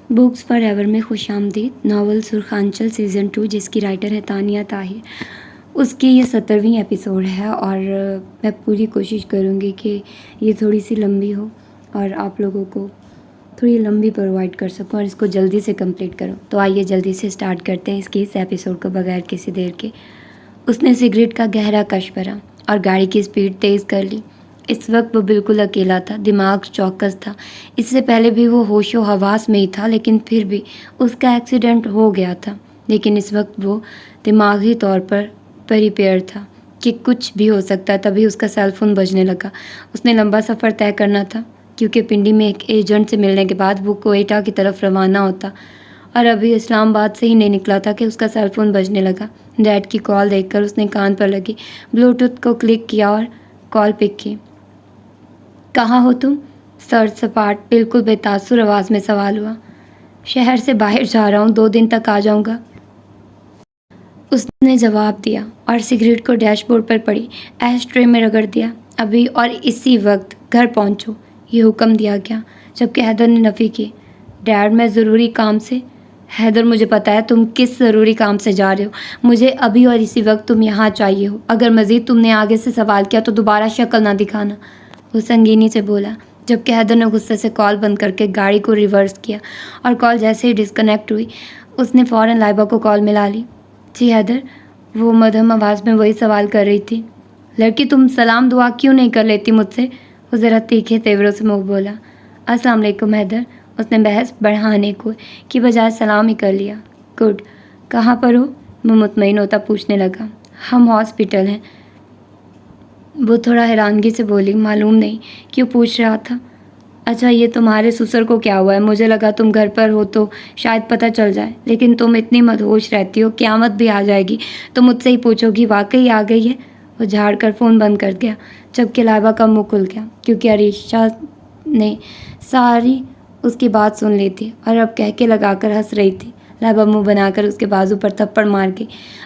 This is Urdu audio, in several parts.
بکس فار ایور میں خوش آمدید. ناول سرخانچل سیزن 2 جس کی رائٹر ہے تانیہ طاہر. اس کی یہ 70ویں ایپیسوڈ ہے اور میں پوری کوشش کروں گی کہ یہ تھوڑی سی لمبی ہو اور آپ لوگوں کو تھوڑی لمبی پرووائڈ کر سکوں اور اس کو جلدی سے کمپلیٹ کروں. تو آئیے جلدی سے سٹارٹ کرتے ہیں اس ایپیسوڈ کو بغیر کسی دیر کے. اس نے سگریٹ کا گہرا کش بھرا اور گاڑی کی سپیڈ تیز کر لی. اس وقت وہ بالکل اکیلا تھا. دماغ چوکس تھا. اس سے پہلے بھی وہ ہوش و حواس میں ہی تھا لیکن پھر بھی اس کا ایکسیڈنٹ ہو گیا تھا. لیکن اس وقت وہ دماغی طور پر پریپیئر تھا کہ کچھ بھی ہو سکتا ہے. تبھی اس کا سیل فون بجنے لگا. اس نے لمبا سفر طے کرنا تھا کیونکہ پنڈی میں ایک ایجنٹ سے ملنے کے بعد وہ کوئٹہ کی طرف روانہ ہوتا اور ابھی اسلام آباد سے ہی نہیں نکلا تھا کہ اس کا سیل فون بجنے لگا. ڈیڈ کی کال دیکھ کر اس نے کان پر لگی بلوٹوتھ کو کلک کیا اور کال پک کی. کہاں ہو تم؟ سر سپاٹ بالکل بے تاثر آواز میں سوال ہوا. شہر سے باہر جا رہا ہوں, 2 دن تک آ جاؤں گا, اس نے جواب دیا اور سگریٹ کو ڈیش بورڈ پر پڑی ایش ٹرے میں رگڑ دیا. ابھی اور اسی وقت گھر پہنچو, یہ حکم دیا گیا جبکہ حیدر نے نفی کی. ڈیڈ میں ضروری کام سے. حیدر مجھے پتا ہے تم کس ضروری کام سے جا رہے ہو. مجھے ابھی اور اسی وقت تم یہاں چاہیے ہو. اگر مزید تم نے آگے سے سوال کیا تو دوبارہ شکل نہ دکھانا, وہ سنگینی سے بولا جبکہ حیدر نے غصے سے کال بند کر کے گاڑی کو ریورس کیا اور کال جیسے ہی ڈسکنیکٹ ہوئی اس نے فوراً لائبہ کو کال ملا لی. جی حیدر, وہ مدھم آواز میں وہی سوال کر رہی تھی. لڑکی تم سلام دعا کیوں نہیں کر لیتی مجھ سے, وہ ذرا تیکھے تیوروں سے منہ بولا. السلام علیکم حیدر, اس نے بحث بڑھانے کی بجائے سلام ہی کر لیا. گڈ, کہاں پر ہو, وہ مطمئن ہوتا پوچھنے لگا. ہم ہاسپٹل ہیں, وہ تھوڑا حیرانگی سے بولی. معلوم نہیں کیوں پوچھ رہا تھا. اچھا یہ تمہارے سسر کو کیا ہوا ہے؟ مجھے لگا تم گھر پر ہو تو شاید پتہ چل جائے, لیکن تم اتنی مدہوش رہتی ہو, قیامت بھی آ جائے گی تو مجھ سے ہی پوچھو گی واقعی آ گئی ہے. وہ جھاڑ کر فون بند کر دیا جبکہ لائبہ کا منہ کھل گیا کیونکہ عریشہ نے ساری اس کی بات سن لی تھی اور اب کہہ کے لگا کر ہنس رہی تھی. لائبہ منہ بنا کر اس کے بازو پر تھپڑ مار گئی.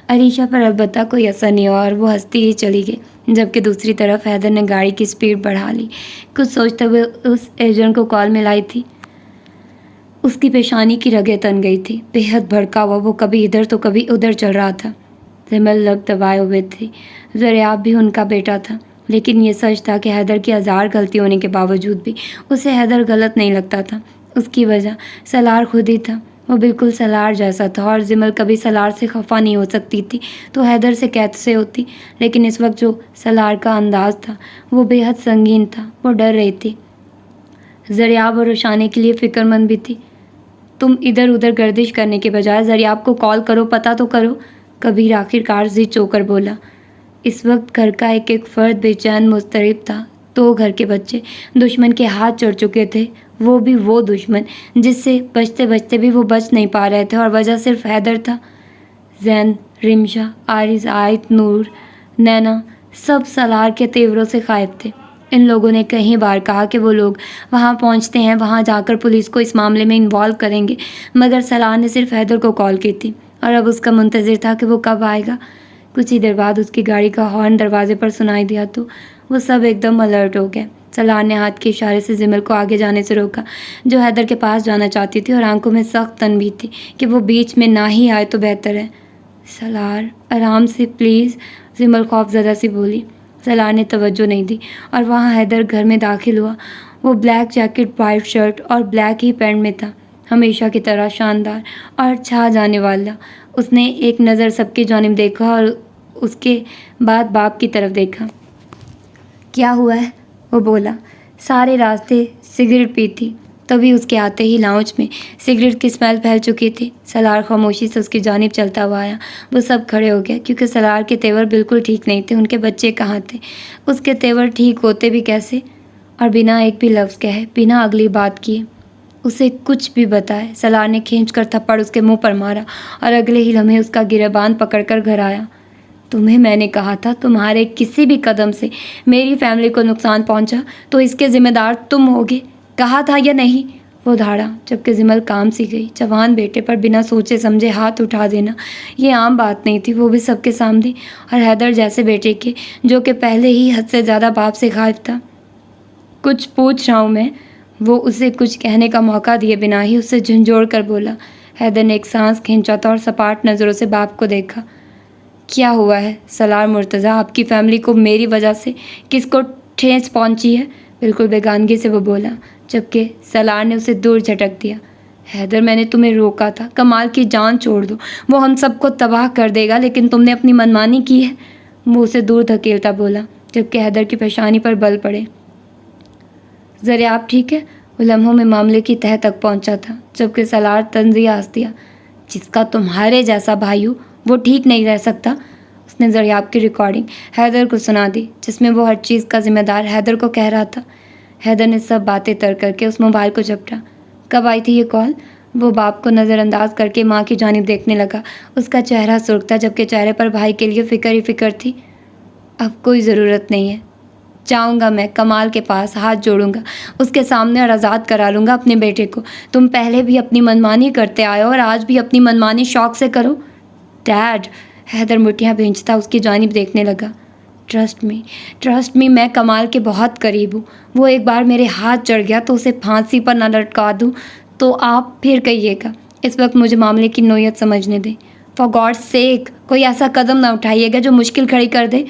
عریشہ پر البتہ کوئی اثر نہیں ہوا اور وہ ہنستی ہی چلی گئی جبکہ دوسری طرف حیدر نے گاڑی کی سپیڈ بڑھا لی. کچھ سوچتے ہوئے اس ایجنٹ کو کال ملائی تھی. اس کی پیشانی کی رگیں تن گئی تھی. بے حد بھڑکا ہوا وہ کبھی ادھر تو کبھی ادھر چل رہا تھا. زمل لب دبائے ہوئے تھی. زریاب بھی ان کا بیٹا تھا لیکن یہ سچ تھا کہ حیدر کی ہزار غلطی ہونے کے باوجود بھی اسے حیدر غلط نہیں لگتا تھا. اس کی وجہ سالار خود ہی تھا. وہ بالکل سالار جیسا تھا اور زمل کبھی سالار سے خفا نہیں ہو سکتی تھی تو حیدر سے کیسے ہوتی. لیکن اس وقت جو سالار کا انداز تھا وہ بے حد سنگین تھا. وہ ڈر رہی تھی. زریاب اور روشانی کے لیے فکر مند بھی تھی. تم ادھر ادھر گردش کرنے کے بجائے زریاب کو کال کرو, پتہ تو کرو, کبیر آخر کار ضد چو کر بولا. اس وقت گھر کا ایک ایک فرد بے چین مضطرب تھا. 2 گھر کے بچے دشمن کے ہاتھ چڑھ چکے تھے, وہ بھی وہ دشمن جس سے بچتے بچتے بھی وہ بچ نہیں پا رہے تھے اور وجہ صرف حیدر تھا. زین, رمشا, عارض, آیت, نور, نینا سب سالار کے تیوروں سے خائف تھے. ان لوگوں نے کئی بار کہا کہ وہ لوگ وہاں پہنچتے ہیں, وہاں جا کر پولیس کو اس معاملے میں انوالو کریں گے, مگر سالار نے صرف حیدر کو کال کی تھی اور اب اس کا منتظر تھا کہ وہ کب آئے گا. کچھ ہی دیر بعد اس کی گاڑی کا ہارن دروازے پر سنائی دیا تو وہ سب ایک دم الرٹ ہو گئے. سالار نے ہاتھ کے اشارے سے زمل کو آگے جانے سے روکا جو حیدر کے پاس جانا چاہتی تھی اور آنکھوں میں سخت تنبیہ تھی کہ وہ بیچ میں نہ ہی آئے تو بہتر ہے. سالار آرام سے پلیز, زمل خوف زدہ سی بولی. سالار نے توجہ نہیں دی اور وہاں حیدر گھر میں داخل ہوا. وہ بلیک جیکٹ, وائٹ شرٹ اور بلیک ہی پینٹ میں تھا, ہمیشہ کی طرح شاندار اور چھا جانے والا. اس نے ایک نظر سب کی جانب دیکھا اور اس کے بعد باپ کی طرف دیکھا. کیا ہوا ہے, وہ بولا. سارے راستے سگریٹ پی تھی. تبھی اس کے آتے ہی لاؤنج میں سگریٹ کی اسمیل پھیل چکی تھی. سالار خاموشی سے اس کی جانب چلتا ہوا آیا. وہ سب کھڑے ہو گئے کیونکہ سالار کے تیور بالکل ٹھیک نہیں تھے. ان کے بچے کہاں تھے؟ اس کے تیور ٹھیک ہوتے بھی کیسے؟ اور بنا ایک بھی لفظ کہے, بنا اگلی بات کیے اسے کچھ بھی بتائے, سالار نے کھینچ کر تھپڑ اس کے منہ پر مارا اور اگلے ہی لمحے اس کا گریبان پکڑ کر گھر آیا. تمہیں میں نے کہا تھا تمہارے کسی بھی قدم سے میری فیملی کو نقصان پہنچا تو اس کے ذمہ دار تم ہوگے, کہا تھا یا نہیں؟ وہ دھاڑا جبکہ زمل کام سی گئی. جوان بیٹے پر بنا سوچے سمجھے ہاتھ اٹھا دینا یہ عام بات نہیں تھی, وہ بھی سب کے سامنے, اور حیدر جیسے بیٹے کے جو کہ پہلے ہی حد سے زیادہ باپ سے خائف تھا. کچھ پوچھ رہا ہوں میں, وہ اسے کچھ کہنے کا موقع دیے بنا ہی اسے جھنجھوڑ کر بولا۔ حیدر نے ایک سانس کھینچا تھا اور سپاٹ نظروں سے باپ کو دیکھا۔ کیا ہوا ہے سالار مرتضیٰ؟ آپ کی فیملی کو میری وجہ سے کس کو ٹھیس پہنچی ہے؟ بالکل بیگانگی سے وہ بولا، جبکہ سالار نے اسے دور جھٹک دیا۔ حیدر، میں نے تمہیں روکا تھا، کمال کی جان چھوڑ دو، وہ ہم سب کو تباہ کر دے گا، لیکن تم نے اپنی منمانی کی ہے۔ وہ اسے دور دھکیلتا بولا، جبکہ حیدر کی پیشانی پر بل پڑے۔ ذرا آپ ٹھیک ہے؟ وہ لمحوں میں معاملے کی تہہ تک پہنچا تھا، جبکہ سالار طنزیہ ہنس دیا۔ جس کا تمہارے جیسا بھائی ہو وہ ٹھیک نہیں رہ سکتا۔ اس نے ذریعاب کی ریکارڈنگ حیدر کو سنا دی، جس میں وہ ہر چیز کا ذمہ دار حیدر کو کہہ رہا تھا۔ حیدر نے سب باتیں ترک کر کے اس موبائل کو جھپٹا۔ کب آئی تھی یہ کال؟ وہ باپ کو نظر انداز کر کے ماں کی جانب دیکھنے لگا۔ اس کا چہرہ سرخ تھا، جبکہ چہرے پر بھائی کے لیے فکر ہی فکر تھی۔ اب کوئی ضرورت نہیں ہے، جاؤں گا میں کمال کے پاس، ہاتھ جوڑوں گا اس کے سامنے اور آزاد کرا لوں گا اپنے بیٹے کو۔ تم پہلے بھی اپنی منمانی کرتے آئے ہو اور آج بھی اپنی منمانی شوق سے کرو۔ ڈیڈ، حیدر مٹھیاں بھینچتا اس کی جانب دیکھنے لگا۔ ٹرسٹ می، میں کمال کے بہت قریب ہوں۔ وہ ایک بار میرے ہاتھ چڑھ گیا تو اسے پھانسی پر نہ لٹکا دوں تو آپ پھر کہیے گا۔ اس وقت مجھے معاملے کی نوعیت سمجھنے دیں۔ فار گاڈ سیک، کوئی ایسا قدم نہ اٹھائیے گا جو مشکل کھڑی کر دے۔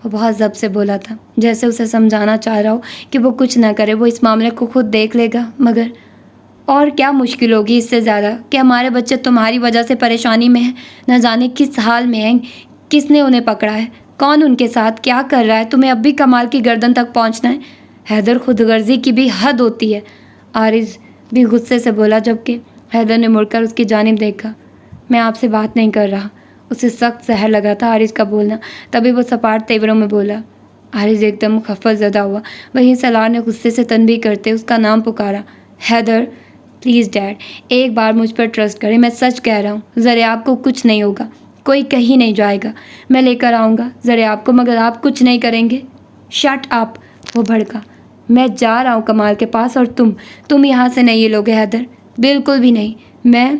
وہ بہت ضبط سے بولا تھا، جیسے اسے سمجھانا چاہ رہا ہو کہ وہ کچھ نہ کرے، وہ اس معاملے کو خود دیکھ لے گا۔ مگر اور کیا مشکل ہوگی اس سے زیادہ کہ ہمارے بچے تمہاری وجہ سے پریشانی میں ہیں، نہ جانے کس حال میں ہیں، کس نے انہیں پکڑا ہے، کون ان کے ساتھ کیا کر رہا ہے، تمہیں اب بھی کمال کی گردن تک پہنچنا ہے۔ حیدر، خود غرضی کی بھی حد ہوتی ہے۔ عارض بھی غصے سے بولا، جبکہ حیدر نے مڑ کر اس کی جانب دیکھا۔ میں آپ سے بات نہیں کر رہا۔ اسے سخت زہر لگا تھا عارض کا بولنا، تبھی وہ سپاٹ تیوروں میں بولا۔ عارض ایک دم خفت زدہ ہوا، وہیں سالار نے غصے سے تنبیہ کرتے اس کا نام پکارا۔ حیدر، پلیز ڈیڈ، ایک بار مجھ پر ٹرسٹ کریں، میں سچ کہہ رہا ہوں، ذریعاب کو کچھ نہیں ہوگا، کوئی کہیں نہیں جائے گا، میں لے کر آؤں گا ذریعاب کو، مگر آپ کچھ نہیں کریں گے۔ شٹ اپ، وہ بھڑکا۔ میں جا رہا ہوں کمال کے پاس اور تم یہاں سے نہیں لوگے حیدر، بالکل بھی نہیں۔ میں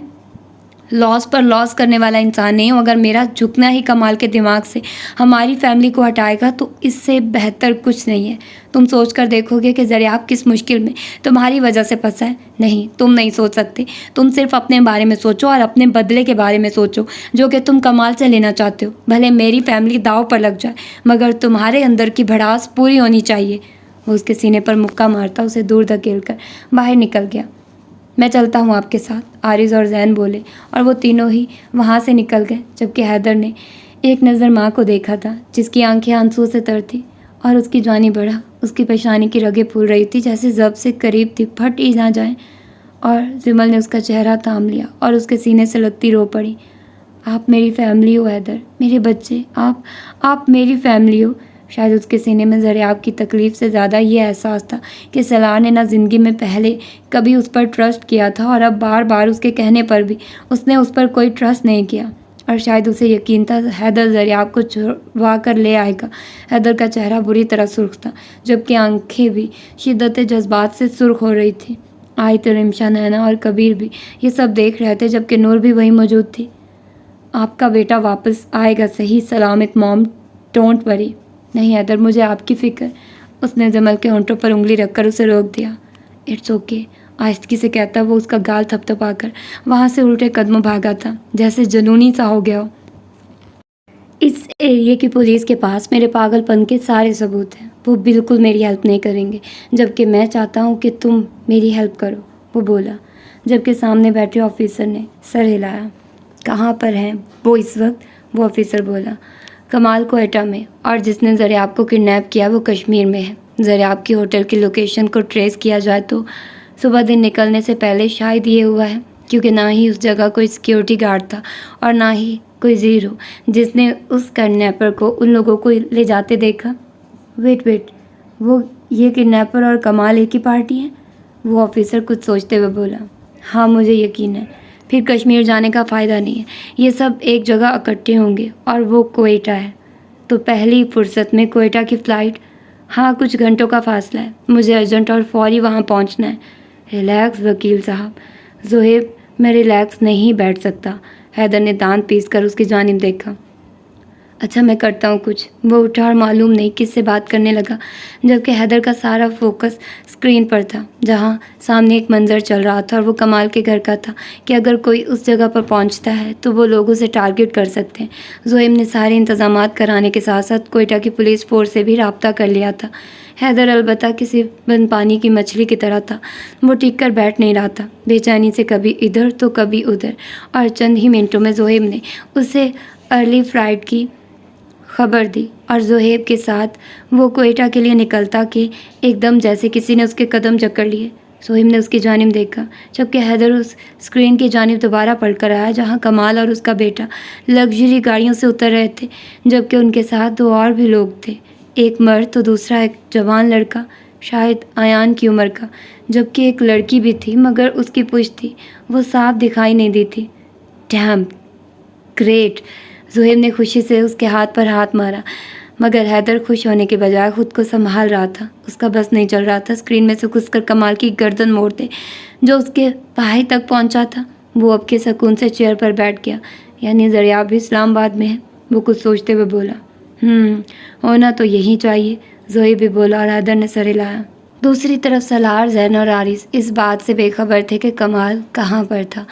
لاس پر لاس کرنے والا انسان نہیں ہوں۔ اگر میرا جھکنا ہی کمال کے دماغ سے ہماری فیملی کو ہٹائے گا تو اس سے بہتر کچھ نہیں ہے۔ تم سوچ کر دیکھو گے کہ ذریعاب کس مشکل میں تمہاری وجہ سے پھنسا ہے؟ نہیں، تم نہیں سوچ سکتے۔ تم صرف اپنے بارے میں سوچو اور اپنے بدلے کے بارے میں سوچو جو کہ تم کمال سے لینا چاہتے ہو۔ بھلے میری فیملی داؤ پر لگ جائے، مگر تمہارے اندر کی بھڑاس پوری ہونی چاہیے۔ وہ اس کے سینے پر مکہ مارتا اسے دور دھکیل کر باہر نکل گیا۔ میں چلتا ہوں آپ کے ساتھ، عارض اور زین بولے، اور وہ تینوں ہی وہاں سے نکل گئے، جبکہ حیدر نے ایک نظر ماں کو دیکھا تھا، جس کی آنکھیں آنسو سے تر تھی اور اس کی جانب بڑھا۔ اس کی پیشانی کی رگیں پھول رہی تھی، جیسے ضبط سے قریب تھی، پھٹ ہی نہ جائیں۔ اور زمل نے اس کا چہرہ تھام لیا اور اس کے سینے سے لگتی رو پڑی۔ آپ میری فیملی ہو حیدر، میرے بچے، آپ میری فیملی ہو۔ شاید اس کے سینے میں ذریعاب کی تکلیف سے زیادہ یہ احساس تھا کہ سالار نے نہ زندگی میں پہلے کبھی اس پر ٹرسٹ کیا تھا، اور اب بار بار اس کے کہنے پر بھی اس نے اس پر کوئی ٹرسٹ نہیں کیا، اور شاید اسے یقین تھا حیدر ذریعاب کو چھڑوا کر لے آئے گا۔ حیدر کا چہرہ بری طرح سرخ تھا، جبکہ آنکھیں بھی شدت جذبات سے سرخ ہو رہی تھیں۔ آیت، رمشا، نینا اور کبیر بھی یہ سب دیکھ رہے تھے، جبکہ نور بھی وہیں موجود تھی۔ آپ کا بیٹا واپس آئے گا صحیح سلامت موم، ڈونٹ وری۔ نہیں حیدر، مجھے آپ کی فکر۔ اس نے جمل کے ہونٹوں پر انگلی رکھ کر اسے روک دیا۔ اٹس اوکے، آہستگی سے کہتا وہ اس کا گال تھپ تھپا کر وہاں سے الٹے قدموں بھاگا تھا، جیسے جنونی سا ہو گیا ہو۔ اس ایریے کی پولیس کے پاس میرے پاگل پن کے سارے ثبوت ہیں، وہ بالکل میری ہیلپ نہیں کریں گے، جبکہ میں چاہتا ہوں کہ تم میری ہیلپ کرو، وہ بولا، جبکہ سامنے بیٹھے آفیسر نے سر ہلایا۔ کہاں پر ہیں وہ اس وقت؟ وہ آفیسر بولا۔ کمال کوئٹہ میں، اور جس نے ذریعاب کو کڈنیپ کیا وہ کشمیر میں ہے۔ ذریعاب کی ہوٹل کی لوکیشن کو ٹریس کیا جائے تو صبح دن نکلنے سے پہلے شاید یہ ہوا ہے، کیونکہ نہ ہی اس جگہ کوئی سیکیورٹی گارڈ تھا اور نہ ہی کوئی زیرو جس نے اس کڈنیپر کو ان لوگوں کو لے جاتے دیکھا۔ ویٹ، وہ یہ کڈنیپر اور کمال ایک ہی پارٹی ہیں؟ وہ آفیسر کچھ سوچتے ہوئے بولا۔ ہاں، مجھے یقین ہے، پھر کشمیر جانے کا فائدہ نہیں ہے، یہ سب ایک جگہ اکٹھے ہوں گے، اور وہ کوئٹہ ہے تو پہلی فرصت میں کوئٹہ کی فلائٹ۔ ہاں، کچھ گھنٹوں کا فاصلہ ہے، مجھے ارجنٹ اور فوری وہاں پہنچنا ہے۔ ریلیکس وکیل صاحب۔ زہیب، میں ریلیکس نہیں بیٹھ سکتا۔ حیدر نے دانت پیس کر اس کی جانب دیکھا۔ اچھا میں کرتا ہوں کچھ۔ وہ اٹھا اور معلوم نہیں کس سے بات کرنے لگا، جبکہ حیدر کا سارا فوکس اسکرین پر تھا جہاں سامنے ایک منظر چل رہا تھا اور وہ کمال کے گھر کا تھا کہ اگر کوئی اس جگہ پر پہنچتا ہے تو وہ لوگوں سے ٹارگٹ کر سکتے ہیں۔ زہیب نے سارے انتظامات کرانے کے ساتھ ساتھ کوئٹہ کی پولیس فورس سے بھی رابطہ کر لیا تھا۔ حیدر البتہ کسی بند پانی کی مچھلی کی طرح تھا، وہ ٹک کر بیٹھ نہیں رہا تھا، بے چینی سے کبھی ادھر تو کبھی ادھر، اور چند ہی منٹوں میں زہیب نے اسے ارلی فلائٹ کی خبر دی اور زہیب کے ساتھ وہ کوئٹہ کے لیے نکلتا کہ ایک دم جیسے کسی نے اس کے قدم جکڑ لیے۔ زہیب نے اس کی جانب دیکھا، جبکہ حیدر اس اسکرین کی جانب دوبارہ پڑھ کر آیا جہاں کمال اور اس کا بیٹا لگژری گاڑیوں سے اتر رہے تھے، جبکہ ان کے ساتھ دو اور بھی لوگ تھے، ایک مرد تو دوسرا ایک جوان لڑکا، شاید ایان کی عمر کا، جبکہ ایک لڑکی بھی تھی مگر اس کی پشت تھی وہ صاف دکھائی نہیں دی تھی۔ Demon great! زہیب نے خوشی سے اس کے ہاتھ پر ہاتھ مارا، مگر حیدر خوش ہونے کے بجائے خود کو سنبھال رہا تھا۔ اس کا بس نہیں چل رہا تھا اسکرین میں سے گھس کر کمال کی گردن موڑ دے جو اس کے پائی تک پہنچا تھا۔ وہ اب کے سکون سے چیئر پر بیٹھ گیا۔ یعنی زریاب بھی اسلام آباد میں ہے، وہ کچھ سوچتے ہوئے بولا۔ ہونا تو یہی چاہیے، زہیب بھی بولا اور حیدر نے سر ہلایا۔ دوسری طرف سالار، زین اور عارض اس بات سے بے خبر تھے کہ کمال کہاں پر تھا۔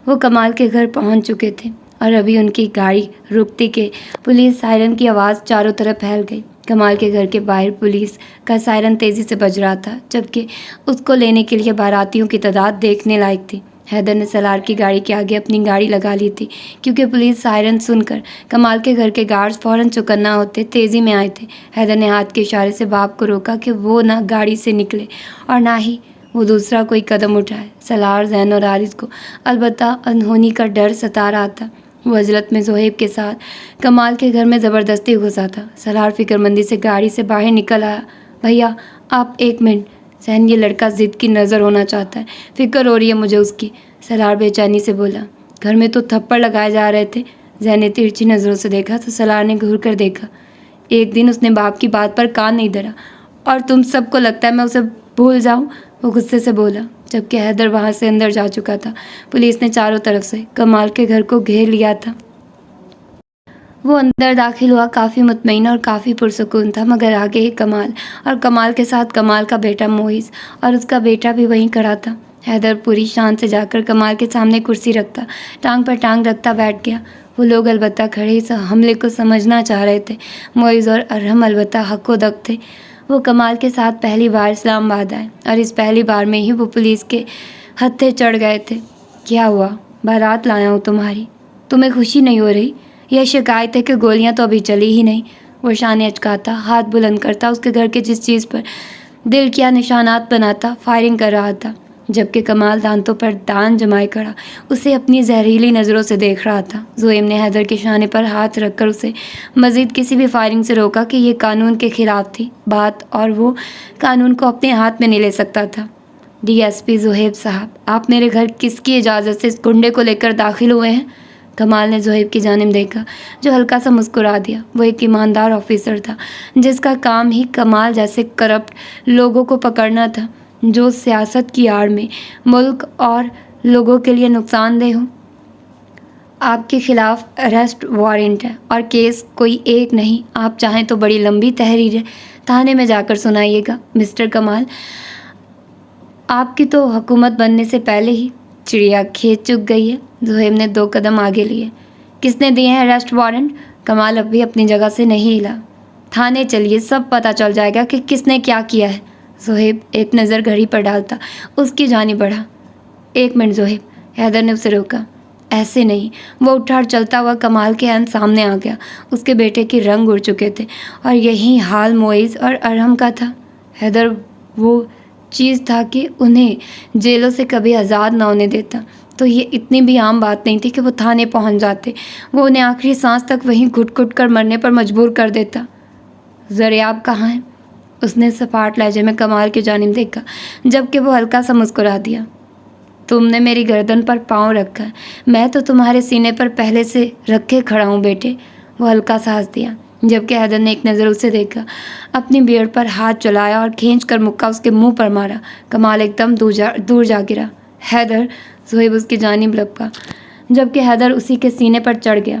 وہ کمال کے گھر پہنچ چکے تھے اور ابھی ان کی گاڑی رکتی کہ پولیس سائرن کی آواز چاروں طرف پھیل گئی۔ کمال کے گھر کے باہر پولیس کا سائرن تیزی سے بج رہا تھا، جبکہ اس کو لینے کے لیے باراتیوں کی تعداد دیکھنے لائق تھی۔ حیدر نے سالار کی گاڑی کے آگے اپنی گاڑی لگا لی تھی کیونکہ پولیس سائرن سن کر کمال کے گھر کے گارڈز فوراً چوکنا ہوتے تیزی میں آئے تھے۔ حیدر نے ہاتھ کے اشارے سے باپ کو روکا کہ وہ نہ گاڑی سے نکلے اور نہ ہی وہ دوسرا کوئی قدم اٹھائے۔ سالار، زین اور عارض کو البتہ انہونی کا ڈر ستا رہا تھا۔ وہ عجلت میں زہیب کے ساتھ کمال کے گھر میں زبردستی گھسا تھا۔ سالار فکر مندی سے گاڑی سے باہر نکل آیا۔ بھیا آپ ایک منٹ، زین یہ لڑکا ضد کی نظر ہونا چاہتا ہے، فکر ہو رہی ہے مجھے اس کی، سالار بے چینی سے بولا۔ گھر میں تو تھپڑ لگائے جا رہے تھے۔ زین نے ترچھی نظروں سے دیکھا تو سالار نے گھور کر دیکھا۔ ایک دن اس نے باپ کی بات پر کان نہیں دھرا اور تم سب کو لگتا ہے میں اسے بھول جاؤں، وہ غصے سے بولا، جبکہ حیدر وہاں سے اندر جا چکا تھا۔ پولیس نے چاروں طرف سے کمال کے گھر کو گھیر لیا تھا۔ وہ اندر داخل ہوا، کافی مطمئن اور کافی پرسکون تھا، مگر آگے ہی کمال اور کمال کے ساتھ کمال کا بیٹا معیز اور اس کا بیٹا بھی وہیں کھڑا تھا۔ حیدر پوری شان سے جا کر کمال کے سامنے کرسی رکھتا، ٹانگ پر ٹانگ رکھتا بیٹھ گیا۔ وہ لوگ البتہ کھڑے اس حملے کو سمجھنا چاہ رہے تھے۔ معیز اور ارحم البتہ حق و دق تھے۔ وہ کمال کے ساتھ پہلی بار اسلام آباد آئے اور اس پہلی بار میں ہی وہ پولیس کے ہتھے چڑھ گئے تھے۔ کیا ہوا؟ بارات لایا ہوں تمہاری، تمہیں خوشی نہیں ہو رہی؟ یہ شکایت ہے کہ گولیاں تو ابھی چلی ہی نہیں۔ وہ شانے اچکاتا، ہاتھ بلند کرتا، اس کے گھر کے جس چیز پر دل کیا نشانات بناتا، فائرنگ کر رہا تھا، جبکہ کمال دانتوں پر دان جمائے کھڑا اسے اپنی زہریلی نظروں سے دیکھ رہا تھا۔ زہیب نے حیدر کے شانے پر ہاتھ رکھ کر اسے مزید کسی بھی فائرنگ سے روکا کہ یہ قانون کے خلاف تھی بات اور وہ قانون کو اپنے ہاتھ میں نہیں لے سکتا تھا۔ ڈی ایس پی زہیب صاحب، آپ میرے گھر کس کی اجازت سے اس گنڈے کو لے کر داخل ہوئے ہیں؟ کمال نے زہیب کی جانب دیکھا جو ہلکا سا مسکرا دیا۔ وہ ایک ایماندار آفیسر تھا جس کا کام ہی کمال جیسے کرپٹ لوگوں کو پکڑنا تھا جو سیاست کی آڑ میں ملک اور لوگوں کے لیے نقصان دہ ہوں۔ آپ کے خلاف اریسٹ وارنٹ ہے اور کیس کوئی ایک نہیں، آپ چاہیں تو بڑی لمبی تحریر تھانے میں جا کر سنائیے گا۔ مسٹر کمال، آپ کی تو حکومت بننے سے پہلے ہی چڑیا کھیت چگ گئی ہے۔ زہیب نے 2 قدم آگے لیے۔ کس نے دیے ہیں اریسٹ وارنٹ؟ کمال اب بھی اپنی جگہ سے نہیں ہلا۔ تھانے چلیے، سب پتہ چل جائے گا کہ کس نے کیا کیا ہے۔ زہیب ایک نظر گھڑی پر ڈالتا اس کی جانب بڑھا۔ 1 منٹ زہیب، حیدر نے اسے روکا۔ ایسے نہیں۔ وہ اٹھا اور چلتا ہوا کمال کے عین سامنے آ گیا۔ اس کے بیٹے کے رنگ اڑ چکے تھے اور یہی حال معیز اور ارحم کا تھا۔ حیدر وہ چیز تھا کہ انہیں جیلوں سے کبھی آزاد نہ ہونے دیتا، تو یہ اتنی بھی عام بات نہیں تھی کہ وہ تھانے پہنچ جاتے۔ وہ انہیں آخری سانس تک وہیں گھٹ گھٹ کر مرنے پر مجبور کر دیتا۔ زریاب کہاں ہے؟ اس نے سپاٹ لہجے میں کمال کی جانب دیکھا، جبکہ وہ ہلکا سا مسکرا دیا۔ تم نے میری گردن پر پاؤں رکھا ہے، میں تو تمہارے سینے پر پہلے سے رکھے کھڑا ہوں بیٹے۔ وہ ہلکا سا ہنس دیا، جبکہ حیدر نے ایک نظر اسے دیکھا، اپنی بیئرڈ پر ہاتھ چلایا اور کھینچ کر مکہ اس کے منہ پر مارا۔ کمال ایک دم دور جا گرا۔ حیدر! زہیب اس کی جانب لپکا، جبکہ حیدر اسی کے سینے پر چڑھ گیا۔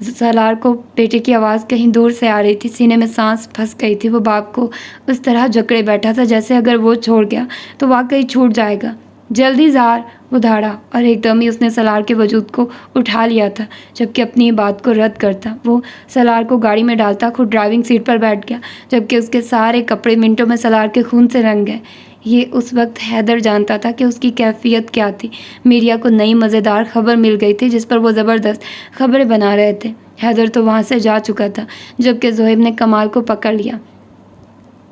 سالار کو بیٹے کی آواز کہیں دور سے آ رہی تھی، سینے میں سانس پھنس گئی تھی۔ وہ باپ کو اس طرح جکڑے بیٹھا تھا جیسے اگر وہ چھوڑ گیا تو واقعی چھوٹ جائے گا۔ جلدی زار، وہ دھاڑا، اور ایک دم ہی اس نے سالار کے وجود کو اٹھا لیا تھا، جبکہ اپنی بات کو رد کرتا وہ سالار کو گاڑی میں ڈالتا، خود ڈرائیونگ سیٹ پر بیٹھ گیا، جبکہ اس کے سارے کپڑے منٹوں میں سالار کے خون سے رنگ گئے۔ یہ اس وقت حیدر جانتا تھا کہ اس کی کیفیت کیا تھی۔ میڈیا کو نئی مزیدار خبر مل گئی تھی جس پر وہ زبردست خبریں بنا رہے تھے۔ حیدر تو وہاں سے جا چکا تھا جبکہ زہیب نے کمال کو پکڑ لیا،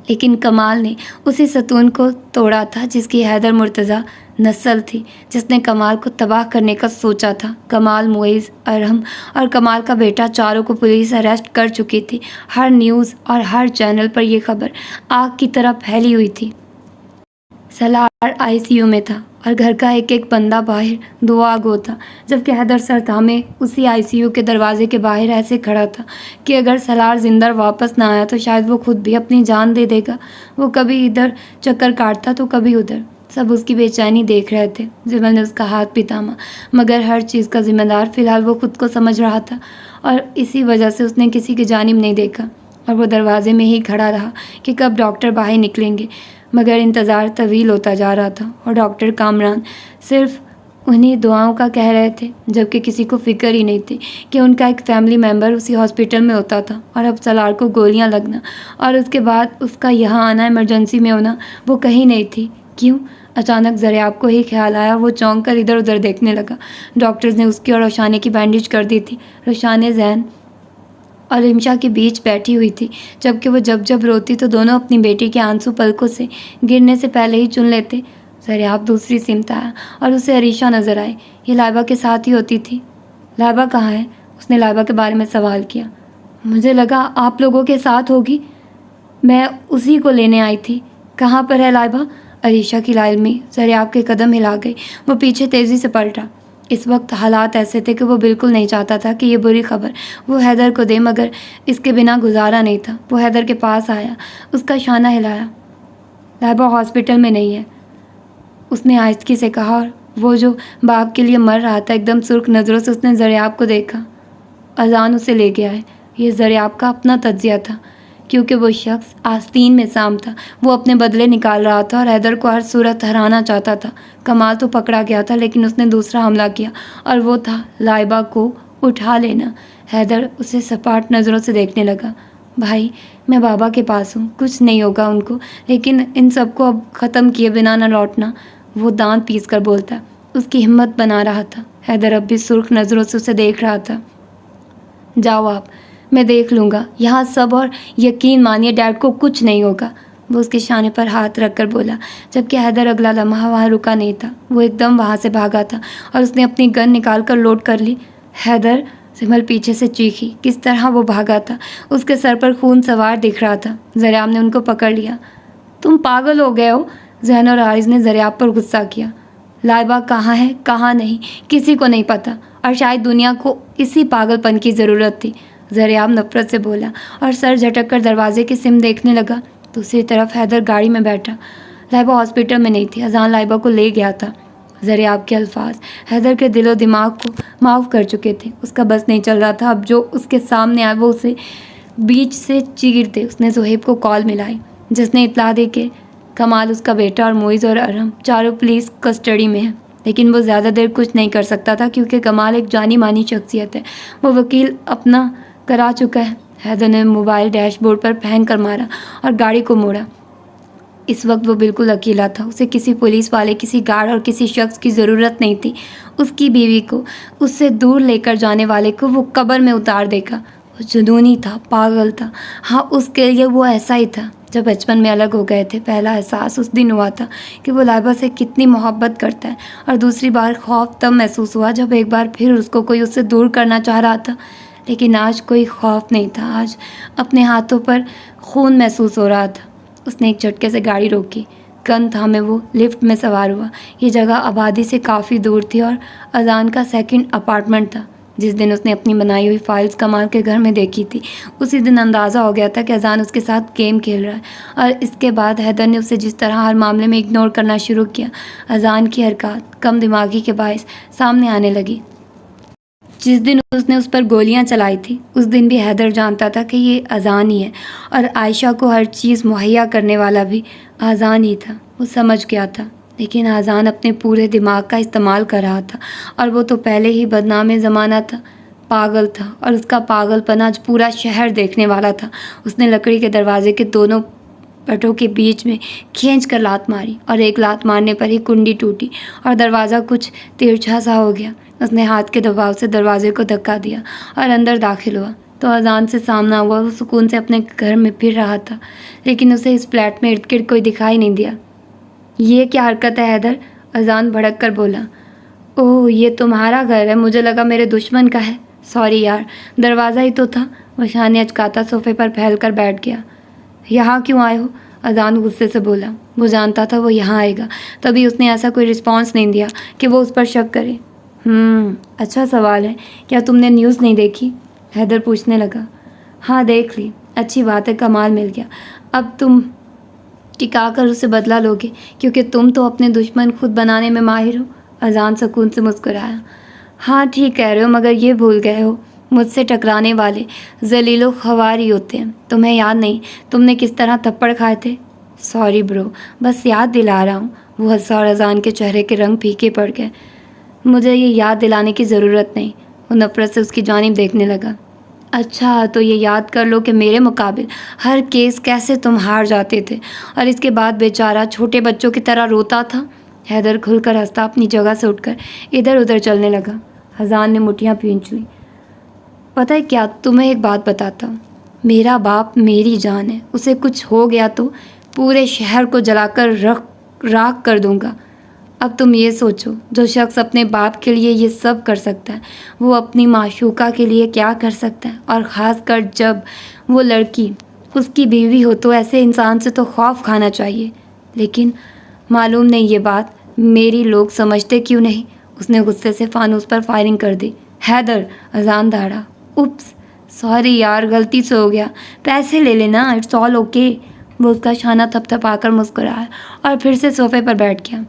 لیکن کمال نے اسی ستون کو توڑا تھا جس کی حیدر مرتضیٰ نسل تھی، جس نے کمال کو تباہ کرنے کا سوچا تھا۔ کمال، معیز، ارحم اور کمال کا بیٹا، چاروں کو پولیس اریسٹ کر چکی تھی۔ ہر نیوز اور ہر چینل پر یہ خبر آگ کی طرح پھیلی ہوئی تھی۔ سالار آئی سی یو میں تھا اور گھر کا ایک ایک بندہ باہر دعا گو تھا، جبکہ حیدر سر تھامے اسی آئی سی یو کے دروازے کے باہر ایسے کھڑا تھا کہ اگر سالار زندہ واپس نہ آیا تو شاید وہ خود بھی اپنی جان دے دے گا۔ وہ کبھی ادھر چکر کاٹتا تو کبھی ادھر۔ سب اس کی بے چینی دیکھ رہے تھے۔ زمل نے اس کا ہاتھ بھی تھاما، مگر ہر چیز کا ذمہ دار فی الحال وہ خود کو سمجھ رہا تھا، اور اسی وجہ سے اس نے کسی کی جانب نہیں دیکھا، اور وہ دروازے میں ہی کھڑا رہا کہ کب ڈاکٹر باہر نکلیں گے۔ مگر انتظار طویل ہوتا جا رہا تھا اور ڈاکٹر کامران صرف انہیں دعاؤں کا کہہ رہے تھے، جبکہ کسی کو فکر ہی نہیں تھی کہ ان کا ایک فیملی ممبر اسی ہاسپٹل میں ہوتا تھا، اور اب سالار کو گولیاں لگنا اور اس کے بعد اس کا یہاں آنا، ایمرجنسی میں ہونا، وہ کہیں نہیں تھی۔ کیوں؟ اچانک زریاب کو ہی خیال آیا۔ وہ چونک کر ادھر ادھر دیکھنے لگا۔ ڈاکٹرز نے اس کی اور روشانے کی بینڈیج کر دی تھی۔ روشانے زین اور رمشا کے بیچ بیٹھی ہوئی تھی، جبکہ وہ جب جب روتی تو دونوں اپنی بیٹی کے آنسو پلکوں سے گرنے سے پہلے ہی چن لیتے۔ زریاب دوسری سمت آیا اور اسے عریشہ نظر آئی۔ یہ لائبہ کے ساتھ ہی ہوتی تھی۔ لائبہ کہاں ہے؟ اس نے لائبہ کے بارے میں سوال کیا۔ مجھے لگا آپ لوگوں کے ساتھ ہوگی، میں اسی کو لینے آئی تھی۔ کہاں پر ہے لائبہ؟ عریشہ کی لائلمی زریاب کے قدم ہلا گئی۔ وہ پیچھے تیزی سے پلٹا۔ اس وقت حالات ایسے تھے کہ وہ بالکل نہیں چاہتا تھا کہ یہ بری خبر وہ حیدر کو دے، مگر اس کے بنا گزارا نہیں تھا۔ وہ حیدر کے پاس آیا، اس کا شانہ ہلایا۔ لائبہ ہاسپٹل میں نہیں ہے، اس نے آہستگی سے کہا، اور وہ جو باپ کے لیے مر رہا تھا، ایک دم سرخ نظروں سے اس نے زریاب کو دیکھا۔ اذان اسے لے گیا ہے۔ یہ زریاب کا اپنا تجزیہ تھا، کیونکہ وہ شخص آستین میں سام تھا۔ وہ اپنے بدلے نکال رہا تھا اور حیدر کو ہر صورت ہرانا چاہتا تھا۔ کمال تو پکڑا گیا تھا، لیکن اس نے دوسرا حملہ کیا، اور وہ تھا لائبہ کو اٹھا لینا۔ حیدر اسے سپاٹ نظروں سے دیکھنے لگا۔ بھائی، میں بابا کے پاس ہوں، کچھ نہیں ہوگا ان کو، لیکن ان سب کو اب ختم کیے بنا نہ لوٹنا، وہ دانت پیس کر بولتا۔ اس کی ہمت بنا رہا تھا۔ حیدر اب بھی سرخ نظروں سے اسے دیکھ رہا تھا۔ جاؤ آپ، میں دیکھ لوں گا یہاں سب، اور یقین مانیے ڈیڈ کو کچھ نہیں ہوگا، وہ اس کے شانے پر ہاتھ رکھ کر بولا، جبکہ حیدر اگلا لمحہ وہاں رکا نہیں تھا۔ وہ ایک دم وہاں سے بھاگا تھا اور اس نے اپنی گن نکال کر لوڈ کر لی۔ حیدر، سمل پیچھے سے چیخی۔ کس طرح وہ بھاگا تھا، اس کے سر پر خون سوار دکھ رہا تھا۔ زریاب نے ان کو پکڑ لیا۔ تم پاگل ہو گئے ہو، ذہن اور عارض نے زریاب پر غصہ کیا۔ لائبہ کہاں ہے، کہاں نہیں، کسی کو نہیں پتہ، اور شاید دنیا کو اسی پاگل پن کی ضرورت تھی، زریاب نفرت سے بولا اور سر جھٹک کر دروازے کی سمت دیکھنے لگا۔ دوسری طرف حیدر گاڑی میں بیٹھا۔ لائبہ ہاسپٹل میں نہیں تھی، اذان لائبہ کو لے گیا تھا۔ زریاب کے الفاظ حیدر کے دل و دماغ کو معاف کر چکے تھے۔ اس کا بس نہیں چل رہا تھا، اب جو اس کے سامنے آئے وہ اسے بیچ سے چیر دے۔ اس نے زہیب کو کال ملائی، جس نے اطلاع دی کہ کمال، اس کا بیٹا اور معیز اور ارحم چاروں پولیس کسٹڈی میں ہیں، لیکن وہ زیادہ دیر کچھ نہیں کر سکتا تھا کیونکہ کمال ایک جانی مانی شخصیت ہے۔ وہ وکیل اپنا کرا چکا ہے۔ حیدر نے موبائل ڈیش بورڈ پر پھینک کر مارا اور گاڑی کو موڑا۔ اس وقت وہ بالکل اکیلا تھا۔ اسے کسی پولیس والے، کسی گارڈ اور کسی شخص کی ضرورت نہیں تھی۔ اس کی بیوی کو، اس سے دور لے کر جانے والے کو وہ قبر میں اتار دے گا۔ وہ جنونی تھا، پاگل تھا۔ ہاں، اس کے لیے وہ ایسا ہی تھا۔ جب بچپن میں الگ ہو گئے تھے، پہلا احساس اس دن ہوا تھا کہ وہ لائبہ سے کتنی محبت کرتا ہے، اور دوسری بار خوف تب محسوس ہوا جب ایک بار پھر اس کو کوئی اس سے دور کرنا چاہ رہا تھا۔ لیکن آج کوئی خوف نہیں تھا، آج اپنے ہاتھوں پر خون محسوس ہو رہا تھا۔ اس نے ایک جھٹکے سے گاڑی روکی، گن تھامے وہ لفٹ میں سوار ہوا۔ یہ جگہ آبادی سے کافی دور تھی اور اذان کا سیکنڈ اپارٹمنٹ تھا۔ جس دن اس نے اپنی بنائی ہوئی فائلز کمال کے گھر میں دیکھی تھی، اسی دن اندازہ ہو گیا تھا کہ اذان اس کے ساتھ گیم کھیل رہا ہے، اور اس کے بعد حیدر نے اسے جس طرح ہر معاملے میں اگنور کرنا شروع کیا، اذان کی حرکات کم دماغی کے باعث سامنے آنے لگی۔ جس دن اس نے اس پر گولیاں چلائی تھی اس دن بھی حیدر جانتا تھا کہ یہ اذان ہی ہے، اور عائشہ کو ہر چیز مہیا کرنے والا بھی اذان ہی تھا۔ وہ سمجھ گیا تھا، لیکن اذان اپنے پورے دماغ کا استعمال کر رہا تھا، اور وہ تو پہلے ہی بدنام زمانہ تھا، پاگل تھا، اور اس کا پاگل پن آج پورا شہر دیکھنے والا تھا۔ اس نے لکڑی کے دروازے کے دونوں پٹوں کے بیچ میں کھینچ کر لات ماری، اور ایک لات مارنے پر ہی کنڈی ٹوٹی اور دروازہ کچھ ترچھا سا ہو گیا۔ اس نے ہاتھ کے دباؤ سے دروازے کو دھکا دیا اور اندر داخل ہوا تو اذان سے سامنا ہوا۔ وہ سکون سے اپنے گھر میں پھر رہا تھا، لیکن اسے اس فلیٹ میں ارد گرد کوئی دکھائی نہیں دیا۔ یہ کیا حرکت ہے حیدر؟ اذان بھڑک کر بولا۔ اوہ، یہ تمہارا گھر ہے؟ مجھے لگا میرے دشمن کا ہے۔ سوری یار، دروازہ ہی تو تھا۔ وہ شانے اچکاتا صوفے پر پھیل کر بیٹھ گیا۔ یہاں کیوں آئے ہو؟ اذان غصے سے بولا۔ وہ جانتا تھا وہ یہاں آئے گا، تبھی اس نے ایسا کوئی رسپانس نہیں دیا کہ وہ اس پر شک کرے۔ اچھا سوال ہے، کیا تم نے نیوز نہیں دیکھی؟ حیدر پوچھنے لگا۔ ہاں دیکھ لی۔ اچھی بات ہے، کمال مل گیا۔ اب تم ٹکا کر اسے بدلہ لوگے، کیونکہ تم تو اپنے دشمن خود بنانے میں ماہر ہو۔ اذان سکون سے مسکرایا۔ ہاں ٹھیک کہہ رہے ہو، مگر یہ بھول گئے ہو مجھ سے ٹکرانے والے ذلیل و خوار ہی ہوتے ہیں۔ تمہیں یاد نہیں تم نے کس طرح تھپڑ کھائے تھے؟ سوری برو، بس یاد دلا رہا ہوں۔ وہ ہنسا اور اذان کے چہرے کے رنگ پھیکے پڑ گئے۔ مجھے یہ یاد دلانے کی ضرورت نہیں۔ وہ نفرت سے اس کی جانب دیکھنے لگا۔ اچھا تو یہ یاد کر لو کہ میرے مقابل ہر کیس کیسے تم ہار جاتے تھے، اور اس کے بعد بیچارہ چھوٹے بچوں کی طرح روتا تھا۔ حیدر کھل کر ہنستا اپنی جگہ سے اٹھ کر ادھر ادھر چلنے لگا۔ اذان نے مٹھیاں بھینچ لیں۔ پتہ ہے کیا، تمہیں ایک بات بتاتا ہوں۔ میرا باپ میری جان ہے، اسے کچھ ہو گیا تو پورے شہر کو جلا کر راکھ کر دوں گا۔ اب تم یہ سوچو، جو شخص اپنے باپ کے لیے یہ سب کر سکتا ہے، وہ اپنی معشوقہ کے لیے کیا کر سکتا ہے، اور خاص کر جب وہ لڑکی اس کی بیوی ہو تو ایسے انسان سے تو خوف کھانا چاہیے۔ لیکن معلوم نہیں یہ بات میری لوگ سمجھتے کیوں نہیں۔ اس نے غصے سے فانوس پر فائرنگ کر دی۔ حیدر، اذان دہڑا۔ اپس، سوری یار، غلطی سے ہو گیا، پیسے لے لینا، اٹس آل اوکے۔ وہ اس کا شانہ تھپ تھپا کر مسکرایا اور پھر سے صوفے پر بیٹھ گیا۔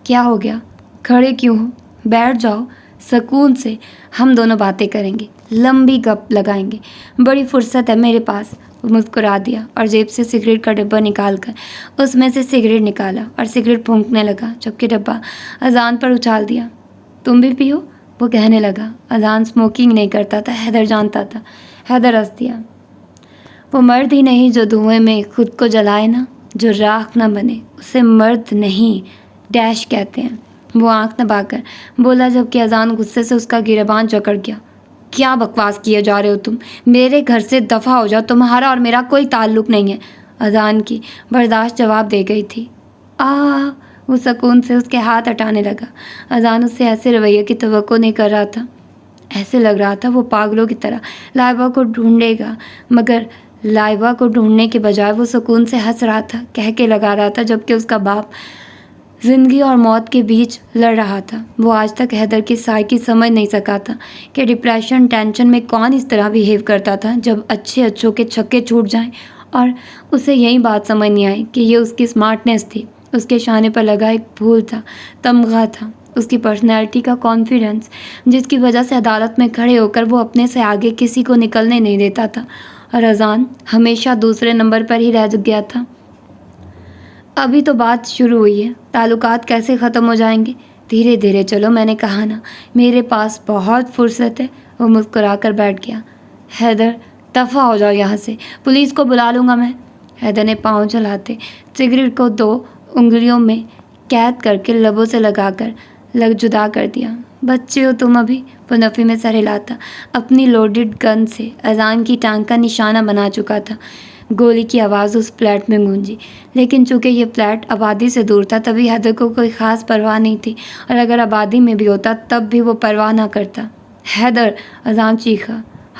کیا ہو گیا؟ کھڑے کیوں ہو؟ بیٹھ جاؤ، سکون سے ہم دونوں باتیں کریں گے، لمبی گپ لگائیں گے، بڑی فرصت ہے میرے پاس۔ وہ مسکرا دیا اور جیب سے سگریٹ کا ڈبہ نکال کر اس میں سے سگریٹ نکالا اور سگریٹ پھونکنے لگا، جبکہ ڈبہ اذان پر اچھال دیا۔ تم بھی پیو؟ وہ کہنے لگا۔ اذان اسموکنگ نہیں کرتا تھا، حیدر جانتا تھا۔ حیدر ہنس دیا۔ وہ مرد ہی نہیں جو دھوئیں میں خود کو جلائے نا، جو راکھ نہ بنے، اسے مرد نہیں ڈیش کہتے ہیں۔ وہ آنکھ دبا کر بولا، جبکہ اذان غصے سے اس کا گریبان جکڑ گیا۔ کیا بکواس کیے جا رہے ہو تم؟ میرے گھر سے دفع ہو جاؤ، تمہارا اور میرا کوئی تعلق نہیں ہے۔ اذان کی برداشت جواب دے گئی تھی۔ وہ سکون سے اس کے ہاتھ ہٹانے لگا۔ اذان اس سے ایسے رویے کی توقع نہیں کر رہا تھا۔ ایسے لگ رہا تھا وہ پاگلوں کی طرح لائبہ کو ڈھونڈے گا، مگر لائبہ کو ڈھونڈنے کے بجائے وہ سکون سے ہنس رہا تھا، کہہ کے لگا رہا تھا جبکہ اس کا باپ زندگی اور موت کے بیچ لڑ رہا تھا۔ وہ آج تک حیدر کی سائیکی سمجھ نہیں سکا تھا کہ ڈپریشن ٹینشن میں کون اس طرح بیہیو کرتا تھا جب اچھوں کے چھکے چھوٹ جائیں، اور اسے یہی بات سمجھ نہیں آئی کہ یہ اس کی اسمارٹنیس تھی، اس کے شانے پر لگا ایک پھول تھا، تمغہ تھا، اس کی پرسنالٹی کا کانفیڈنس، جس کی وجہ سے عدالت میں کھڑے ہو کر وہ اپنے سے آگے کسی کو نکلنے نہیں دیتا تھا، اور اذان ہمیشہ دوسرے نمبر پر ہی رہ گیا تھا۔ ابھی تو بات شروع ہوئی ہے، تعلقات کیسے ختم ہو جائیں گے؟ دھیرے دھیرے چلو، میں نے کہا نا، میرے پاس بہت فرصت ہے۔ وہ مسکرا کر بیٹھ گیا۔ حیدر، دفع ہو جاؤ یہاں سے، پولیس کو بلا لوں گا میں۔ حیدر نے پاؤں چلاتے سگریٹ کو 2 انگلیوں میں قید کر کے لبوں سے لگا کر جدا کر دیا۔ بچے ہو تم ابھی؟ وہ نفی میں سر ہلاتا اپنی لوڈڈ گن سے اذان کی ٹانگ کا نشانہ بنا چکا تھا۔ گولی کی آواز اس فلیٹ میں گونجی، لیکن چونکہ یہ فلیٹ آبادی سے دور تھا تبھی حیدر کو کوئی خاص پرواہ نہیں تھی، اور اگر آبادی میں بھی ہوتا تب بھی وہ پرواہ نہ کرتا۔ حیدر، اذان چیخا۔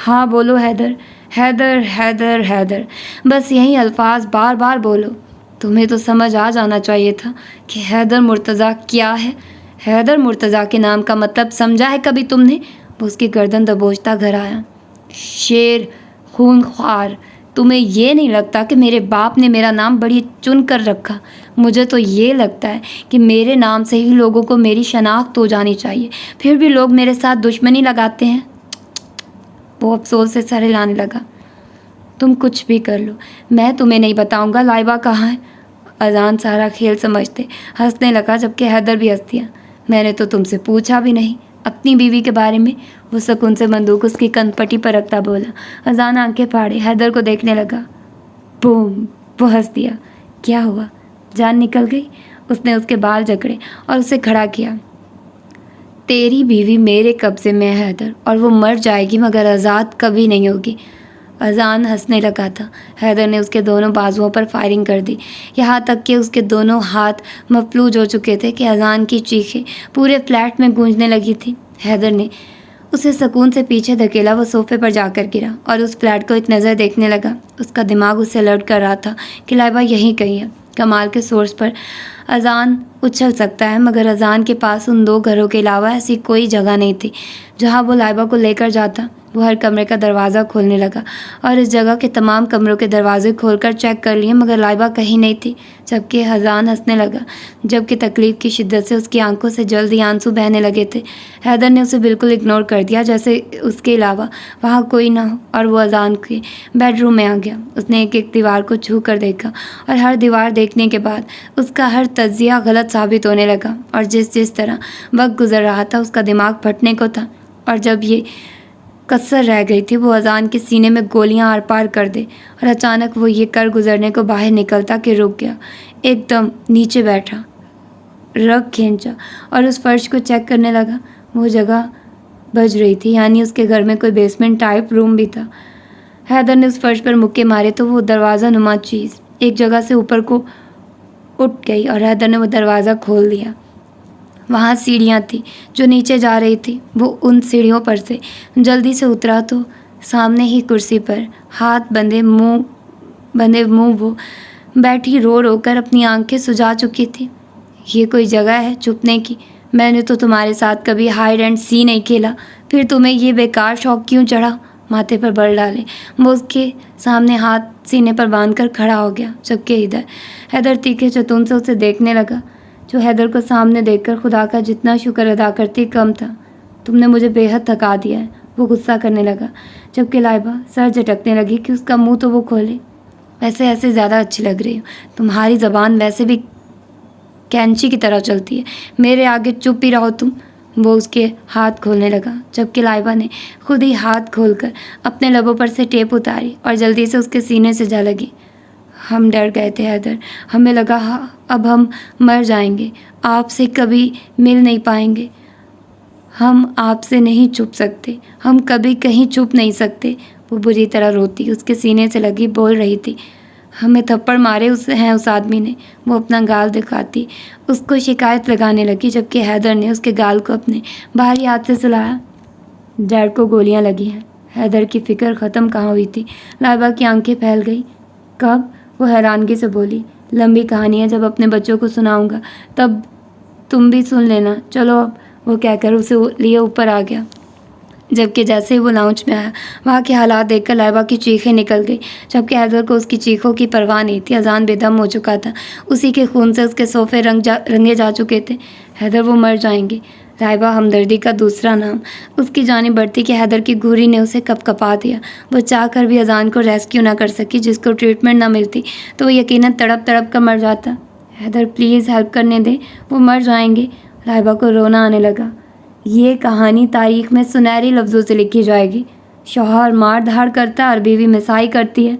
ہاں بولو حیدر۔ حیدر حیدر حیدر، بس یہی الفاظ بار بار بولو۔ تمہیں تو سمجھ آ جانا چاہیے تھا کہ حیدر مرتضیٰ کیا ہے۔ حیدر مرتضیٰ کے نام کا مطلب سمجھا ہے کبھی تم نے؟ وہ اس کی گردن دبوچتا گھر آیا۔ شیر، خون خوار، تمہیں یہ نہیں لگتا کہ میرے باپ نے میرا نام بڑی چن کر رکھا؟ مجھے تو یہ لگتا ہے کہ میرے نام سے ہی لوگوں کو میری شناخت ہو جانی چاہیے، پھر بھی لوگ میرے ساتھ دشمنی لگاتے ہیں۔ وہ افسوس سے سر ہلانے لگا۔ تم کچھ بھی کر لو، میں تمہیں نہیں بتاؤں گا لائبہ کہاں ہے۔ اذان سارا کھیل سمجھتے ہنسنے لگا، جبکہ حیدر بھی ہنس دیا۔ میں نے تو تم سے پوچھا بھی نہیں اپنی بیوی کے بارے میں۔ وہ سکون سے بندوق اس کی کن پٹی پر رکھتا بولا۔ اذان آنکھیں پھاڑے حیدر کو دیکھنے لگا۔ بوم! وہ ہنس دیا۔ کیا ہوا؟ جان نکل گئی؟ اس نے اس کے بال جکڑے اور اسے کھڑا کیا۔ تیری بیوی میرے قبضے میں ہے حیدر، اور وہ مر جائے گی مگر آزاد کبھی نہیں ہوگی۔ اذان ہنسنے لگا تھا۔ حیدر نے اس کے دونوں بازوؤں پر فائرنگ کر دی، یہاں تک کہ اس کے دونوں ہاتھ مفلوج ہو چکے تھے کہ اذان کی چیخیں پورے فلیٹ میں گونجنے لگی تھی۔ حیدر نے اسے سکون سے پیچھے دھکیلا۔ وہ صوفے پر جا کر گرا اور اس فلیٹ کو ایک نظر دیکھنے لگا۔ اس کا دماغ اسے الرٹ کر رہا تھا کہ لائبہ یہیں کہیں ہے۔ کمال کے سورس پر اذان اچھل سکتا ہے، مگر اذان کے پاس ان 2 گھروں کے علاوہ ایسی کوئی جگہ نہیں تھی جہاں وہ لائبہ کو لے کر جاتا۔ وہ ہر کمرے کا دروازہ کھولنے لگا اور اس جگہ کے تمام کمروں کے دروازے کھول کر چیک کر لیے، مگر لائبہ کہیں نہیں تھی۔ جبکہ اذان ہنسنے لگا، جبکہ تکلیف کی شدت سے اس کی آنکھوں سے جلد ہی آنسو بہنے لگے تھے۔ حیدر نے اسے بالکل اگنور کر دیا، جیسے اس کے علاوہ وہاں کوئی نہ ہو، اور وہ اذان کے بیڈ روم میں آ گیا۔ اس نے ایک ایک دیوار کو چھو کر دیکھا، اور ہر دیوار دیکھنے کے بعد اس کا ہر تجزیہ غلط ثابت ہونے لگا، اور جس طرح وقت گزر رہا تھا اس کا دماغ پھٹنے کو تھا۔ اور جب یہ کسر رہ گئی تھی وہ اذان کے سینے میں گولیاں آر پار کر دے، اور اچانک وہ یہ کر گزرنے کو باہر نکلتا کہ رک گیا، ایک دم نیچے بیٹھا، رگ کھینچا اور اس فرش کو چیک کرنے لگا۔ وہ جگہ بج رہی تھی، یعنی اس کے گھر میں کوئی بیسمنٹ ٹائپ روم بھی تھا۔ حیدر نے اس فرش پر مکے مارے تو وہ دروازہ نما چیز ایک جگہ سے اوپر کو اٹھ گئی، اور حیدر نے وہ دروازہ کھول دیا۔ وہاں سیڑھیاں تھیں جو نیچے جا رہی تھی۔ وہ ان سیڑھیوں پر سے جلدی سے اترا تو سامنے ہی کرسی پر ہاتھ بندھے منہ وہ بیٹھی رو رو کر اپنی آنکھیں سجا چکی تھی۔ یہ کوئی جگہ ہے چھپنے کی؟ میں نے تو تمہارے ساتھ کبھی ہائیڈ اینڈ سی نہیں کھیلا، پھر تمہیں یہ بیکار شوق کیوں چڑھا؟ ماتھے پر بر ڈالے وہ اس کے سامنے ہاتھ سینے پر باندھ کر کھڑا ہو گیا، جبکہ حیدر تیکھے چتون سے اسے دیکھنے لگا، جو حیدر کو سامنے دیکھ کر خدا کا جتنا شکر ادا کرتی کم تھا۔ تم نے مجھے بے حد تھکا دیا ہے، وہ غصہ کرنے لگا، جبکہ لائبہ سر جھٹکنے لگی کہ اس کا منہ تو وہ کھولے۔ ویسے ایسے زیادہ اچھی لگ رہی ہو، تمہاری زبان ویسے بھی کینچی کی طرح چلتی ہے، میرے آگے چپ ہی رہو تم۔ وہ اس کے ہاتھ کھولنے لگا، جبکہ لائبہ نے خود ہی ہاتھ کھول کر اپنے لبوں پر سے ٹیپ اتاری اور جلدی سے اس کے سینے سے جا لگی۔ ہم ڈر گئے تھے حیدر، ہمیں لگا اب ہم مر جائیں گے، آپ سے کبھی مل نہیں پائیں گے۔ ہم آپ سے نہیں چھپ سکتے، ہم کبھی کہیں چھپ نہیں سکتے۔ وہ بری طرح روتی اس کے سینے سے لگی بول رہی تھی۔ ہمیں تھپڑ مارے اس آدمی نے، وہ اپنا گال دکھاتی اس کو شکایت لگانے لگی، جبکہ حیدر نے اس کے گال کو اپنے بھاری ہاتھ سے سلایا۔ ڈیڈ کو گولیاں لگی ہیں۔ حیدر کی فکر ختم کہاں ہوئی تھی، لائبہ کی آنکھیں پھیل گئی۔ کب؟ وہ حیرانگی سے بولی۔ لمبی کہانی ہے، جب اپنے بچوں کو سناؤں گا تب تم بھی سن لینا، چلو اب، وہ کہہ کر اسے لیے اوپر آ گیا۔ جبکہ جیسے ہی وہ لاؤنج میں آیا، وہاں کے حالات دیکھ کر لائبہ کی چیخیں نکل گئی، جبکہ حیدر کو اس کی چیخوں کی پرواہ نہیں تھی۔ اذان بے دم ہو چکا تھا، اسی کے خون سے اس کے صوفے رنگے جا چکے تھے۔ حیدر وہ مر جائیں گے۔ لائبہ ہمدردی کا دوسرا نام اس کی جانب بڑھتی کہ حیدر کی گھوری نے اسے کپ کپا دیا۔ وہ چاہ کر بھی اذان کو ریسکیو نہ کر سکی، جس کو ٹریٹمنٹ نہ ملتی تو وہ یقیناً تڑپ تڑپ کر مر جاتا۔ حیدر پلیز ہیلپ کرنے دے، وہ مر جائیں گے۔ لائبہ کو رونا آنے لگا۔ یہ کہانی تاریخ میں سنہری لفظوں سے لکھی جائے گی۔ شوہر مار دھاڑ کرتا ہے اور بیوی مسائی کرتی ہے۔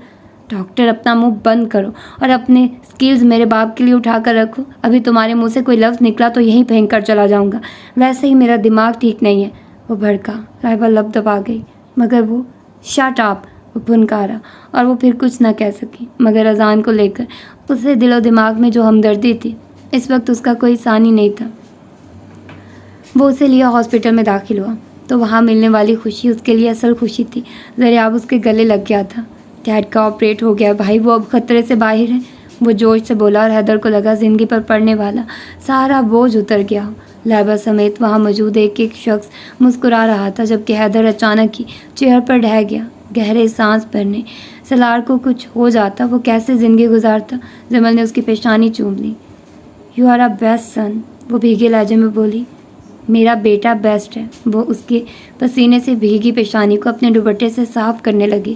ڈاکٹر اپنا منہ بند کرو اور اپنے سکلز میرے باپ کے لیے اٹھا کر رکھو۔ ابھی تمہارے منہ سے کوئی لفظ نکلا تو یہیں پھینک کر چلا جاؤں گا، ویسے ہی میرا دماغ ٹھیک نہیں ہے۔ وہ بھڑکا۔ لائبہ لب دبا گئی، مگر وہ شٹ اپ، وہ پھنکارا، اور وہ پھر کچھ نہ کہہ سکی۔ مگر اذان کو لے کر اسے دل و دماغ میں جو ہمدردی تھی، اس وقت اس کا کوئی ثانی نہیں تھا۔ وہ اسے لیا ہاسپٹل میں داخل ہوا تو وہاں ملنے والی خوشی اس کے لیے اصل خوشی تھی۔ دریاب اس کے گلے لگ گیا تھا۔ ڈیڈ کا آپریٹ ہو گیا بھائی، وہ اب خطرے سے باہر ہے، وہ جوش سے بولا، اور حیدر کو لگا زندگی پر پڑنے والا سارا بوجھ اتر گیا ہو۔ لائبہ سمیت وہاں موجود ایک ایک شخص مسکرا رہا تھا، جبکہ حیدر اچانک ہی چیئر پر ڈھہ گیا۔ گہرے سانس بھرنے سلار کو کچھ ہو جاتا وہ کیسے زندگی گزارتا؟ جمل نے اس کی پیشانی چوم لی. یو آر اے بیسٹ سن، وہ بھیگے لہجے میں بولی. میرا بیٹا بیسٹ ہے. وہ اس کے پسینے سے بھیگی پیشانی کو اپنے دوپٹے سے صاف کرنے لگی.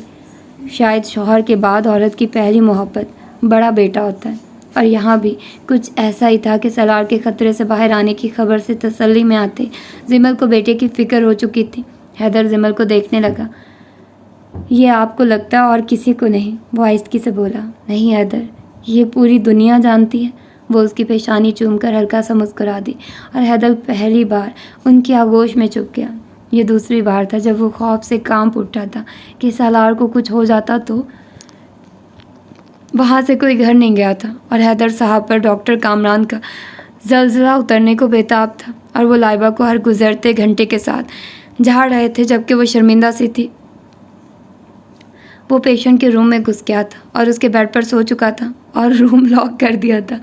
شاید شوہر کے بعد عورت کی پہلی محبت بڑا بیٹا ہوتا ہے. اور یہاں بھی کچھ ایسا ہی تھا کہ سلار کے خطرے سے باہر آنے کی خبر سے تسلی میں آتے جمل کو بیٹے کی فکر ہو چکی تھی. حیدر جمل کو دیکھنے لگا. یہ آپ کو لگتا ہے اور کسی کو نہیں، وہ آہستگی سے بولا. نہیں حیدر، یہ پوری دنیا جانتی ہے. وہ اس کی پیشانی چوم کر ہلکا سا مسکرا دی اور حیدر پہلی بار ان کی آغوش میں چھپ گیا. یہ دوسری بار تھا جب وہ خوف سے کانپ اٹھا تھا کہ سالار کو کچھ ہو جاتا تو. وہاں سے کوئی گھر نہیں گیا تھا اور حیدر صاحب پر ڈاکٹر کامران کا زلزلہ اترنے کو بےتاب تھا اور وہ لائبہ کو ہر گزرتے گھنٹے کے ساتھ جھاڑ رہے تھے جبکہ وہ شرمندہ سی تھی. وہ پیشنٹ کے روم میں گھس گیا تھا اور اس کے بیڈ پر سو چکا تھا اور روم لاک کر دیا تھا.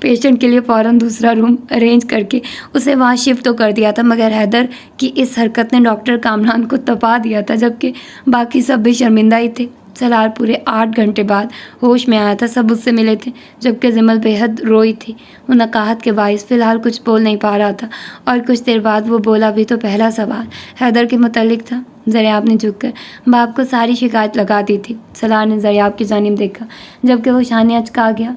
پیشنٹ کے لیے فوراً دوسرا روم ارینج کر کے اسے وہاں شفٹ تو کر دیا تھا، مگر حیدر کی اس حرکت نے ڈاکٹر کامران کو تپا دیا تھا جبکہ باقی سب بھی شرمندہ ہی تھے. سلار پورے 8 گھنٹے بعد ہوش میں آیا تھا. سب اس سے ملے تھے جبکہ جمل بے حد روئی تھی. وہ نقاہت کے باعث فی الحال کچھ بول نہیں پا رہا تھا اور کچھ دیر بعد وہ بولا بھی تو پہلا سوال حیدر کے متعلق تھا. زریاب نے جھک کر باپ کو ساری شکایت لگا دی تھی. سلار نے زریاب کی جانب دیکھا جبکہ وہ شانے اچکا گیا.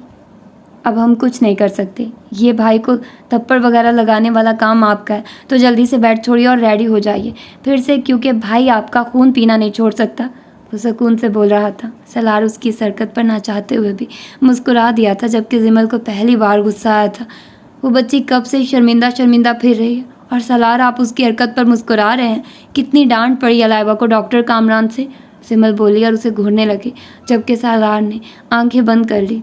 اب ہم کچھ نہیں کر سکتے. یہ بھائی کو تھپڑ وغیرہ لگانے والا کام آپ کا ہے تو جلدی سے بیڈ چھوڑیے اور ریڈی ہو جائیے پھر سے، کیونکہ بھائی آپ کا خون پینا نہیں چھوڑ سکتا. وہ سکون سے بول رہا تھا. سلار اس کی حرکت پر نہ چاہتے ہوئے بھی مسکرا دیا تھا جبکہ جمل کو پہلی بار غصہ آیا تھا. وہ بچی کب سے شرمندہ پھر رہی ہے اور سلار آپ اس کی حرکت پر مسکرا رہے ہیں. کتنی ڈانٹ پڑی علائبہ کو ڈاکٹر کامران سے. جمل بولی اور اسے گھورنے لگی جبکہ سلار نے آنکھیں بند کر لی.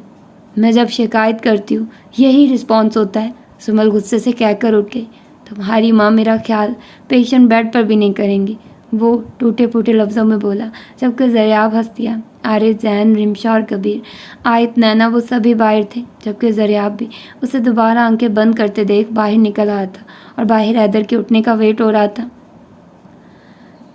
میں جب شکایت کرتی ہوں یہی رسپانس ہوتا ہے. جمل غصے سے کہہ کر اٹھ گئی. تمہاری ماں میرا خیال پیشنٹ بیڈ پر بھی نہیں کریں گی، وہ ٹوٹے پھوٹے لفظوں میں بولا جبکہ زریاب ہنس دیا. عارض، زین، رمشا اور کبیر، آیت، نینا وہ سبھی باہر تھے جبکہ زریاب بھی اسے دوبارہ آنکھیں بند کرتے دیکھ باہر نکل آیا تھا اور باہر حیدر کے اٹھنے کا ویٹ ہو رہا تھا.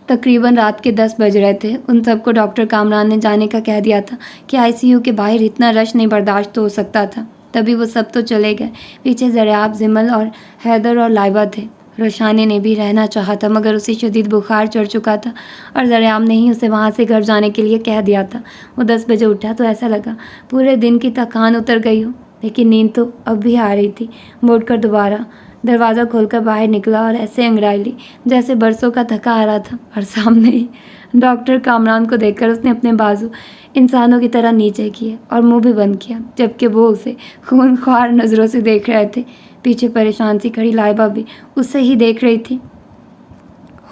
تقریباً رات کے 10 بج رہے تھے. ان سب کو ڈاکٹر کامران نے جانے کا کہہ دیا تھا کہ ICU کے باہر اتنا رش نہیں برداشت ہو سکتا تھا. تبھی وہ سب تو چلے گئے. پیچھے زریاب، جمل اور حیدر اور لائبہ تھے. روشانی نے بھی رہنا چاہا تھا مگر اسے شدید بخار چڑھ چکا تھا اور زریاب نے ہی اسے وہاں سے گھر جانے کے لیے کہہ دیا تھا. وہ 10 بجے اٹھا تو ایسا لگا پورے دن کی تھکان اتر گئی ہو، لیکن نیند تو اب بھی آ رہی تھی. وہ اٹھ کر دوبارہ دروازہ کھول کر باہر نکلا اور ایسے انگڑائی لی جیسے برسوں کا تھکا آ رہا تھا. اور سامنے ہی ڈاکٹر کامران کو دیکھ کر اس نے اپنے بازو انسانوں کی طرح نیچے کیے اور منہ بھی بند کیا جبکہ وہ اسے خون خوار نظروں سے دیکھ رہے تھے. پیچھے پریشان سی کھڑی لائبہ بھی اسے ہی دیکھ رہی تھی.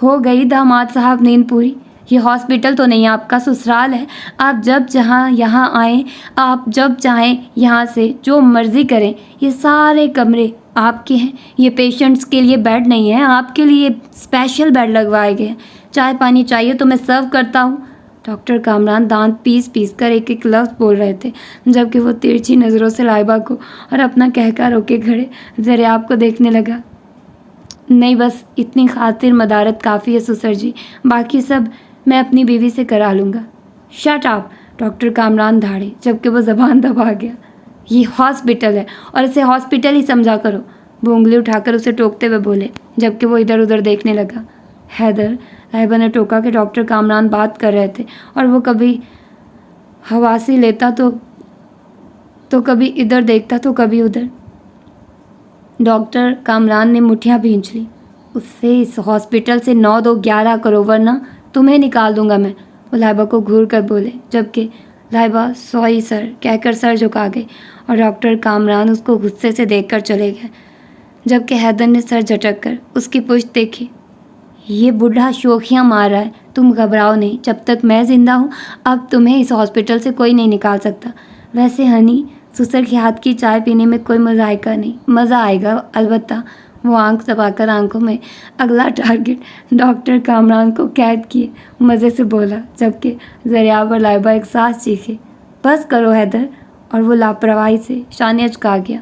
ہو گئی داماد صاحب نیند پوری؟ یہ ہاسپٹل تو نہیں، آپ کا سسرال ہے. آپ جب جہاں یہاں آئیں، آپ جب چاہیں یہاں سے جو مرضی کریں. یہ سارے کمرے آپ کے ہیں. یہ پیشنٹس کے لیے بیڈ نہیں ہے، آپ کے لیے اسپیشل بیڈ لگوائے گئے ہیں. چائے پانی چاہیے تو میں سرو کرتا ہوں. ڈاکٹر کامران دانت پیس پیس کر ایک ایک لفظ بول رہے تھے جبکہ وہ ترچھی نظروں سے لائبہ کو اور اپنا کہہ روکے کھڑے زریاب کو دیکھنے لگا. نہیں، بس اتنی خاطر مدارت کافی ہے سسر جی، باقی سب میں اپنی بیوی سے کرا لوں گا. Shut up! ڈاکٹر کامران دھاڑے جبکہ وہ زبان دبا گیا. یہ ہاسپٹل ہے اور اسے ہاسپٹل ہی سمجھا کرو. وہ انگلی اٹھا کر اسے ٹوکتے ہوئے بولے جبکہ وہ ادھر ادھر دیکھنے لگا. حیدر، لائبہ نے ٹوکا کہ ڈاکٹر کامران بات کر رہے تھے اور وہ کبھی حواسی لیتا تو کبھی ادھر دیکھتا تو کبھی ادھر. ڈاکٹر کامران نے مٹھیاں بھینچ لی. اس سے اس ہاسپٹل سے 9 2 11 کرو ورنہ تمہیں نکال دوں گا میں. وہ لائبہ کو گھور کر بولے جبکہ لائبہ سوری سر کہہ کر سر جھکا گئی اور ڈاکٹر کامران اس کو غصے سے دیکھ کر چلے گئے جبکہ حیدر نے سر جھٹک کر اس کی پشت دیکھی. یہ بوڑھا شوخیاں مار رہا ہے. تم گھبراؤ نہیں، جب تک میں زندہ ہوں اب تمہیں اس ہاسپٹل سے کوئی نہیں نکال سکتا. ویسے ہنی، سسر کے ہاتھ کی چائے پینے میں کوئی مذائقہ نہیں، مزہ آئے گا البتہ. وہ آنکھ دبا کر آنکھوں میں اگلا ٹارگٹ ڈاکٹر کامران کو قید کیے مزے سے بولا جبکہ زریاب اور لائبہ ایک ساتھ چیخے. بس کرو حیدر. اور وہ لاپرواہی سے شانے اچکا گیا.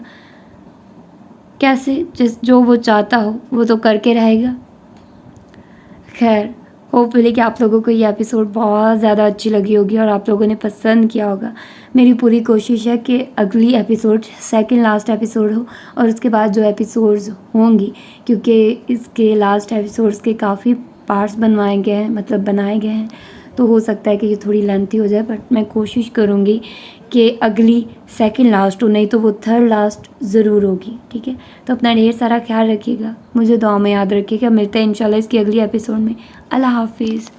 کیسے؟ جو وہ چاہتا ہو وہ تو کر کے رہے گا. خیر، ہوپ فلی کہ آپ لوگوں کو یہ ایپیسوڈ بہت زیادہ اچھی لگی ہوگی اور آپ لوگوں نے پسند کیا ہوگا. میری پوری کوشش ہے کہ اگلی ایپیسوڈ سیکنڈ لاسٹ ایپیسوڈ ہو اور اس کے بعد جو ایپیسوڈز ہوں گی، کیونکہ اس کے لاسٹ ایپیسوڈز کے کافی پارٹس بنائے گئے ہیں، تو ہو سکتا ہے کہ یہ تھوڑی لینتھی ہو جائے، بٹ میں کوشش کروں گی کہ اگلی سیکنڈ لاسٹ ہو، نہیں تو وہ تھرڈ لاسٹ ضرور ہوگی. ٹھیک ہے، تو اپنا ڈھیر سارا خیال رکھیے گا، مجھے دعا میں یاد رکھیے گا. ملتے ہیں انشاءاللہ اس کی اگلی ایپیسوڈ میں. اللہ حافظ.